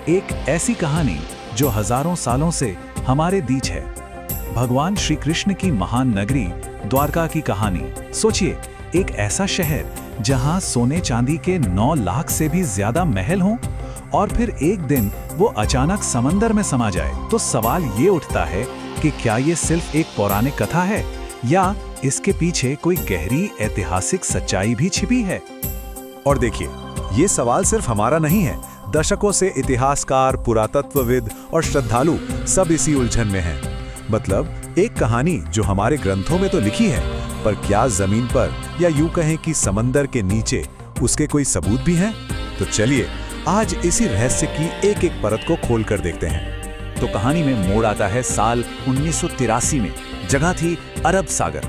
एक ऐसी कहानी जो हजारों सालों से हमारे बीच है। भगवान श्री कृष्ण की महान नगरी द्वारका की कहानी। सोचिए, एक ऐसा शहर जहां सोने चांदी के 9 लाख से भी ज्यादा महल हों और फिर एक दिन वो अचानक समंदर में समा जाए। तो सवाल ये उठता है कि क्या ये सिर्फ एक पौराणिक कथा है या इसके पीछे कोई गहरी ऐतिहासिक सच्चाई भी छिपी है। और देखिए, ये सवाल सिर्फ हमारा नहीं है। दशकों से इतिहासकार, पुरातत्वविद और श्रद्धालु सब इसी उलझन में हैं। मतलब एक कहानी जो हमारे ग्रंथों में तो लिखी है, पर क्या जमीन पर या यूं कहें कि समंदर के नीचे उसके कोई सबूत भी हैं? तो चलिए आज इसी रहस्य की एक एक परत को खोल कर देखते हैं। तो कहानी में मोड़ आता है साल 1983 में। जगह थी अरब सागर।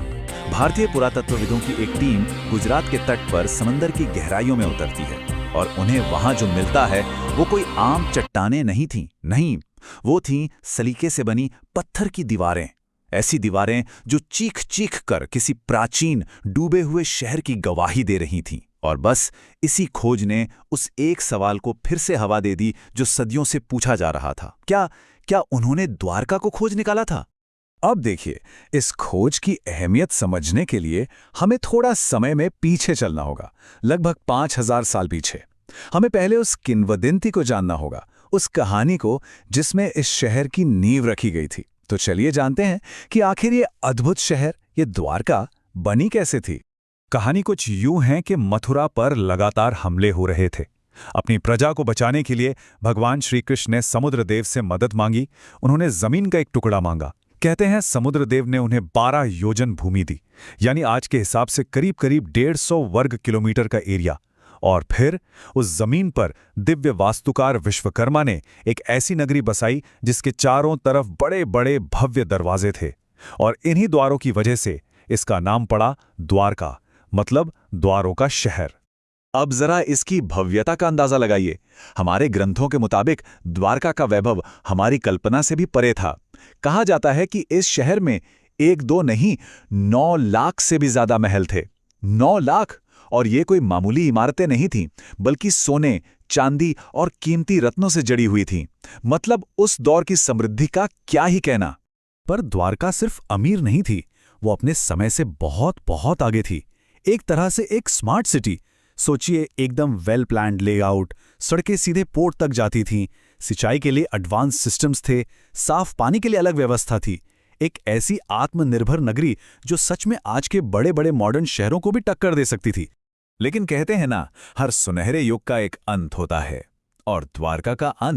भारतीय पुरातत्वविदों की एक टीम गुजरात के तट पर समंदर की गहराइयों में उतरती है और उन्हें वहां जो मिलता है वो कोई आम चट्टानें नहीं थीं। नहीं, वो थीं सलीके से बनी पत्थर की दीवारें। ऐसी दीवारें जो चीख चीख कर किसी प्राचीन डूबे हुए शहर की गवाही दे रही थीं। और बस इसी खोज ने उस एक सवाल को फिर से हवा दे दी जो सदियों से पूछा जा रहा था। क्या उन्होंने द्वारका को खोज निकाला था? अब देखिए, इस खोज की अहमियत समझने के लिए हमें थोड़ा समय में पीछे चलना होगा, लगभग 5000 साल पीछे। हमें पहले उस किंवदंती को जानना होगा, उस कहानी को जिसमें इस शहर की नींव रखी गई थी। तो चलिए जानते हैं कि आखिर ये अद्भुत शहर, ये द्वारका बनी कैसे थी। कहानी कुछ यूं है कि मथुरा पर लगातार हमले हो रहे थे। अपनी प्रजा को बचाने के लिए भगवान श्री कृष्ण ने समुद्र देव से मदद मांगी। उन्होंने जमीन का एक टुकड़ा मांगा। कहते हैं समुद्र देव ने उन्हें 12 योजन भूमि दी, यानी आज के हिसाब से करीब करीब 150 वर्ग किलोमीटर का एरिया। और फिर उस जमीन पर दिव्य वास्तुकार विश्वकर्मा ने एक ऐसी नगरी बसाई जिसके चारों तरफ बड़े बड़े भव्य दरवाजे थे। और इन्हीं द्वारों की वजह से इसका नाम पड़ा द्वारका, मतलब द्वारों का शहर। अब जरा इसकी भव्यता का अंदाजा लगाइए। हमारे ग्रंथों के मुताबिक द्वारका का वैभव हमारी कल्पना से भी परे था। कहा जाता है कि इस शहर में 1-2 नहीं, 9 लाख से भी ज्यादा महल थे। 9 लाख! और ये कोई मामूली इमारतें नहीं थीं, बल्कि सोने, चांदी और कीमती रत्नों से जड़ी हुई थीं। मतलब उस दौर की समृद्धि का क्या ही कहना। पर द्वारका सिर्फ अमीर नहीं थी, वो अपने समय से बहुत बहुत आगे थी। एक तरह से एक स्मार्ट सिटी। सोचिए, एकदम वेल प्लान्ड लेआउट, सड़कें सीधे पोर्ट तक जाती थीं, सिंचाई के लिए एडवांस सिस्टम्स थे, साफ पानी के लिए अलग व्यवस्था थी। एक ऐसी आत्मनिर्भर नगरी जो सच में आज के बड़े बड़े मॉडर्न शहरों को भी टक्कर दे सकती थी। लेकिन कहते हैं ना, हर सुनहरे युग का एक अंत होता है, और द्वारका का अंत